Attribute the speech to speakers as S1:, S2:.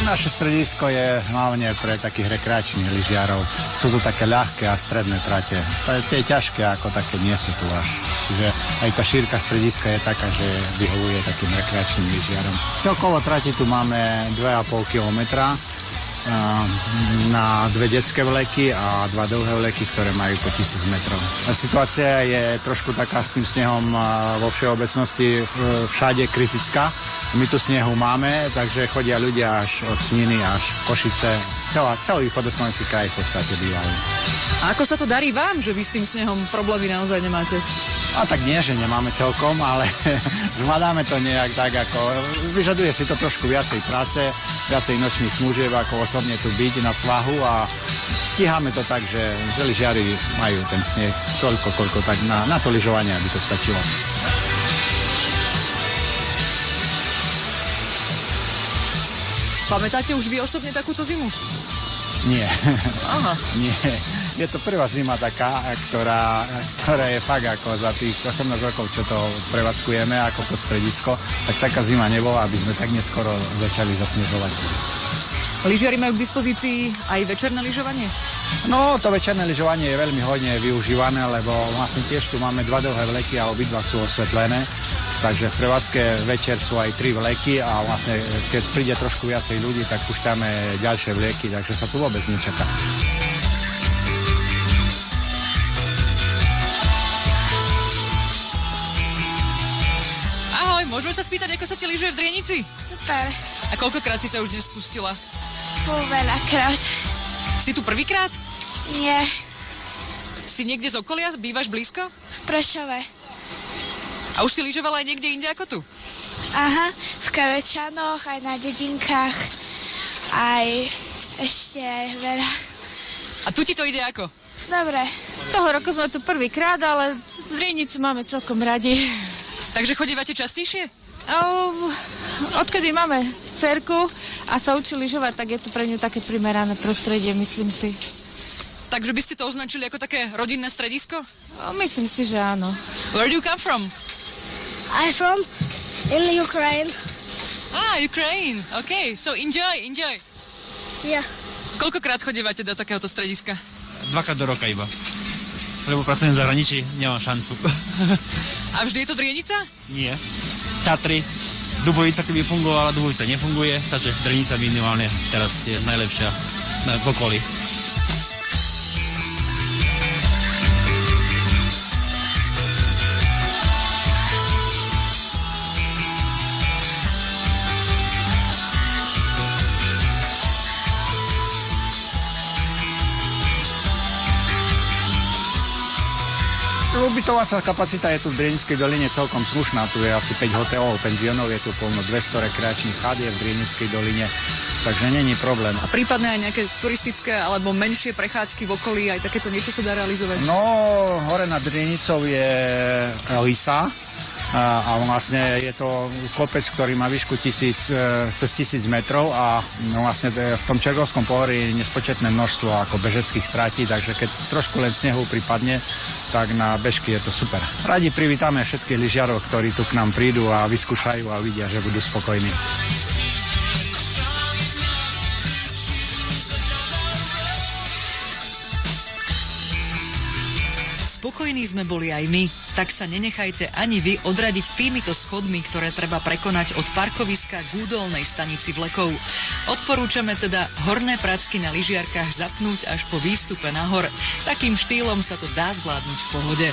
S1: Naše stredisko je hlavne pre takých rekreačných lyžiarov. Sú tu také ľahké a stredné trate. Tie ťažké ako také nie sú tu až. Čiže aj tá šírka strediska je taká, že vyhovuje takým rekreačným lyžiarom. Celkovo trati tu máme 2,5 kilometra na 2 detské vleky a 2 dlhé vleky, ktoré majú po 1000 metrov. A situácia je trošku taká s tým snehom vo všeobecnosti všade kritická. My tu snehu máme, takže chodia ľudia až od Sniny až Košice. Celý východoslovenský kraj v podstate bývajú.
S2: A ako sa to darí vám, že vy s tým snehom problémy naozaj nemáte?
S1: A tak nie, že nemáme celkom, ale zvládame to nejak tak, ako vyžaduje si to trošku viacej práce, viacej nočných služieb, ako osobne tu byť na svahu a stíhame to tak, že lyžiari majú ten sneh toľko, koľko tak na to lyžovanie, aby to stačilo.
S2: Pamätáte už vy osobne takúto zimu?
S1: Nie.
S2: Aha.
S1: Nie. Je to prvá zima taká, ktorá je fakt ako za tých 18 rokov, čo to prevádzkujeme ako to stredisko, tak taká zima nebola, aby sme tak neskoro začali zasnežovať.
S2: Lyžiari majú k dispozícii aj večerné lyžovanie?
S1: No, to večerné lyžovanie je veľmi hodne využívané, lebo vlastne tiež tu máme 2 dlhé vleky a obidva sú osvetlené. Takže v prevádzke večer sú aj 3 vleky a vlastne keď príde trošku viacej ľudí, tak púšťame ďalšie vleky, takže sa tu vôbec nečaká.
S2: Ahoj, môžeme sa spýtať, ako sa ti lyžuje v Drienici?
S3: Super.
S2: A koľkokrát si sa už dnes spustila?
S3: Veľakrát.
S2: Si tu prvýkrát?
S3: Nie,
S2: Si niekde z okolia? Bývaš blízko?
S3: v Prešove.
S2: A už si lyžovala aj niekde inde ako tu?
S3: Aha, v Kavečanoch, aj na dedinkách, aj ešte veľa.
S2: A tu ti to ide ako?
S3: Dobre.
S4: Toho roku sme tu prvýkrát, ale Drienicu máme celkom radi.
S2: Takže chodívate častejšie?
S4: Odkedy máme dcerku a sa učí lyžovať, tak je to pre ňu také primerané prostredie, myslím si.
S2: Takže by ste to označili ako také rodinné stredisko?
S4: Myslím si, že áno.
S2: Where do you come from?
S3: I'm from in Ukraine.
S2: Ukraine. Okay, so enjoy.
S3: Yeah.
S2: Koľkokrát chodívate do takéhoto strediska?
S5: 2-krát do roka iba. Lebo pracujem v zahraničí, nemám šancu.
S2: A vždy je to Drienica?
S5: Nie. Tatry, Dubovica keby fungovala, Dubovica nefunguje, takže Drenica minimálne teraz je najlepšia na okolí.
S1: Ubytovacia kapacita je tu v Drienickej doline celkom slušná. Tu je asi 5 hotelov, penziónov, je tu polno 200 rekreačných chadier v Drienickej doline, takže není problém.
S2: A prípadne aj nejaké turistické alebo menšie prechádzky v okolí, aj takéto niečo sa dá realizovať?
S1: No, hore nad Drienicou je Lisa a vlastne je to kopec, ktorý má výšku cez 1000 metrov a vlastne v tom Čergovskom pohorí je nespočetné množstvo ako bežeckých tratí, takže keď trošku len snehu pripadne, tak na bežky je to super. Radi privítame všetkých lyžiarov, ktorí tu k nám prídu a vyskúšajú a vidia, že budú spokojní.
S2: Spokojní sme boli aj my, tak sa nenechajte ani vy odradiť týmito schodmi, ktoré treba prekonať od parkoviska k údolnej stanici vlekov. Odporúčame teda horné pracky na lyžiarkách zapnúť až po výstupe nahor. Takým štýlom sa to dá zvládnuť v pohode.